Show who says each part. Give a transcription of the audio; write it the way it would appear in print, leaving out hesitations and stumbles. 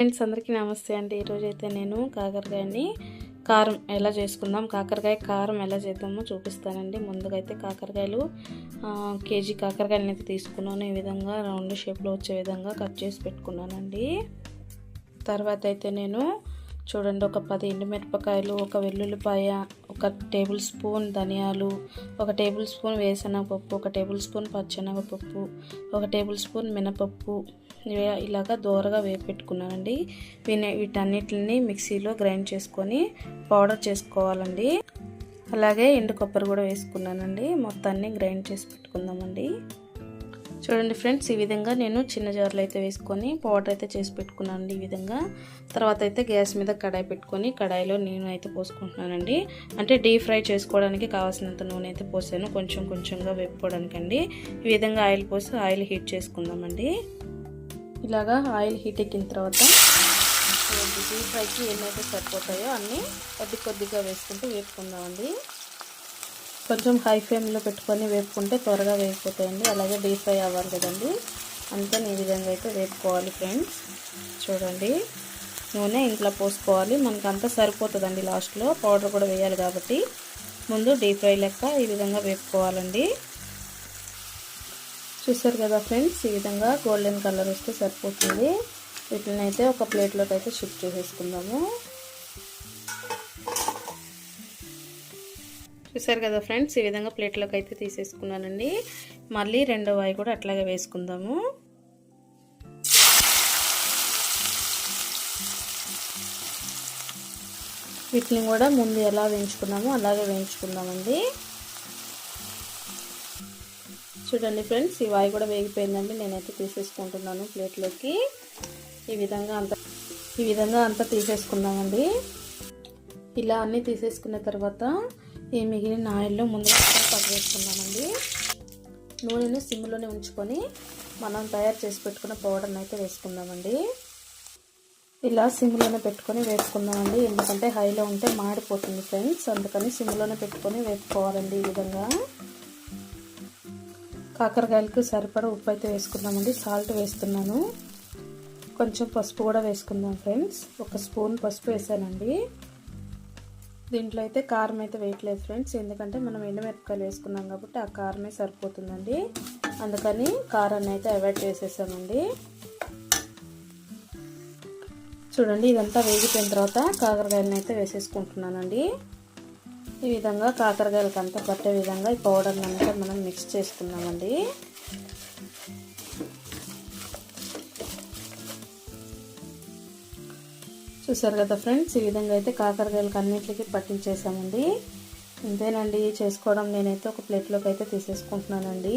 Speaker 1: Friends అందరికీ నమస్తే అండి. ఈరోజు అయితే నేను కాకరకాయని కారం ఎలా చేసుకుందాం, కాకరకాయ కారం ఎలా చేద్దామో చూపిస్తానండి. ముందుగా అయితే కాకరకాయలు కేజీ కాకరకాయలను అయితే తీసుకున్నాను. ఈ విధంగా రౌండ్ షేప్లో వచ్చే విధంగా కట్ చేసి పెట్టుకున్నానండి. తర్వాత అయితే నేను చూడండి, ఒక 10 ఎండుమిరపకాయలు, ఒక వెల్లుల్లిపాయ, ఒక టేబుల్ స్పూన్ ధనియాలు, ఒక టేబుల్ స్పూన్ వేరుశనగపప్పు, ఒక టేబుల్ స్పూన్ పచ్చెనగపప్పు, ఒక టేబుల్ స్పూన్ మినపప్పు ఇలాగా దోరగా వేపి పెట్టుకున్నానండి. వీటన్నిటిని మిక్సీలో గ్రైండ్ చేసుకొని పౌడర్ చేసుకోవాలండి. అలాగే ఎండు కొబ్బరి కూడా వేసుకున్నానండి. మొత్తాన్ని గ్రైండ్ చేసి పెట్టుకుందామండి. చూడండి ఫ్రెండ్స్, ఈ విధంగా నేను చిన్న జార్లో అయితే వేసుకొని పౌడర్ అయితే చేసి పెట్టుకున్నాను ఈ విధంగా. తర్వాత అయితే గ్యాస్ మీద కడాయి పెట్టుకొని కడాయిలో నూనె అయితే పోసుకుంటున్నానండి. అంటే డీప్ ఫ్రై చేసుకోవడానికి కావాల్సినంత నూనె అయితే పోసాను, కొంచెం కొంచెంగా వేపుకోవడానికి అండి. ఈ విధంగా ఆయిల్ పోసి ఆయిల్ హీట్ చేసుకుందామండి. ఇలాగా ఆయిల్ హీట్ ఎక్కిన తర్వాత డీప్ ఫ్రైకి ఎన్నైతే సరిపోతాయో అన్నీ కొద్ది కొద్దిగా వేసుకుంటూ వేపుకుందామండి. కొంచెం హై ఫ్లేమ్లో పెట్టుకొని వేపుకుంటే త్వరగా వేగిపోతాయండి. అలాగే డీప్ ఫ్రై అవ్వాలి కదండి, అందుకని ఈ విధంగా అయితే వేపుకోవాలి ఫ్రెండ్స్. చూడండి, నూనె ఇంట్లో పోసుకోవాలి, మనకు అంతా సరిపోతుందండి. లాస్ట్లో పౌడర్ కూడా వేయాలి కాబట్టి ముందు డీప్ ఫ్రై లెక్క ఈ విధంగా వేపుకోవాలండి. చూసారు కదా ఫ్రెండ్స్, ఈ విధంగా గోల్డెన్ కలర్ వస్తే సరిపోతుంది. వీటిని అయితే ఒక ప్లేట్లోకి అయితే షిఫ్ట్ చేసేసుకుందాము. చూసారు కదా ఫ్రెండ్స్, ఈ విధంగా ప్లేట్లోకి అయితే తీసేసుకున్నానండి. మళ్ళీ రెండో వాయి కూడా అట్లాగే వేసుకుందాము. వీటిని కూడా ముందు ఎలా వేయించుకున్నామో అలాగే వేయించుకుందామండి. చూడండి ఫ్రెండ్స్, ఈ వాయి కూడా వేగిపోయిందండి. నేనైతే తీసేసుకుంటున్నాను ప్లేట్లోకి. ఈ విధంగా అంతా తీసేసుకుందామండి. ఇలా అన్నీ తీసేసుకున్న తర్వాత ఈ మిగిలిన ఆయిల్లో ముందుగా పట్టు వేసుకుందామండి. నూనెను సిమ్లోనే ఉంచుకొని మనం తయారు చేసి పెట్టుకున్న పౌడర్ని అయితే వేసుకుందామండి. ఇలా సిమ్లోనే పెట్టుకొని వేసుకుందామండి, ఎందుకంటే హైలో ఉంటే మాడిపోతుంది ఫ్రెండ్స్. అందుకని సిమ్లోనే పెట్టుకొని వేపుకోవాలండి. ఈ విధంగా కాకరకాయలకు సరిపడా ఉప్పు అయితే వేసుకుందామండి. సాల్ట్ వేస్తున్నాను, కొంచెం పసుపు కూడా వేసుకుందాం ఫ్రెండ్స్. ఒక స్పూన్ పసుపు వేసానండి. దీంట్లో అయితే కారం అయితే వేయట్లేదు ఫ్రెండ్స్, ఎందుకంటే మనం ఎండుమిరపకాయలు వేసుకున్నాం కాబట్టి ఆ కారమే సరిపోతుందండి. అందుకని కారాన్ని అయితే అవాయిడ్ చేసేసామండి. చూడండి, ఇదంతా వేగిపోయిన తర్వాత కాకరకాయలను అయితే వేసేసుకుంటున్నానండి. ఈ విధంగా కాకరకాయలకు అంతా పట్టే విధంగా ఈ పౌడర్ని అంతా మనం మిక్స్ చేసుకున్నామండి. చూసారు కదా ఫ్రెండ్స్, ఈ విధంగా అయితే కాకరకాయలకు అన్నింటికి పట్టించేసామండి. ఇంతేనండి చేసుకోవడం. నేనైతే ఒక ప్లేట్లోకి అయితే తీసేసుకుంటున్నానండి.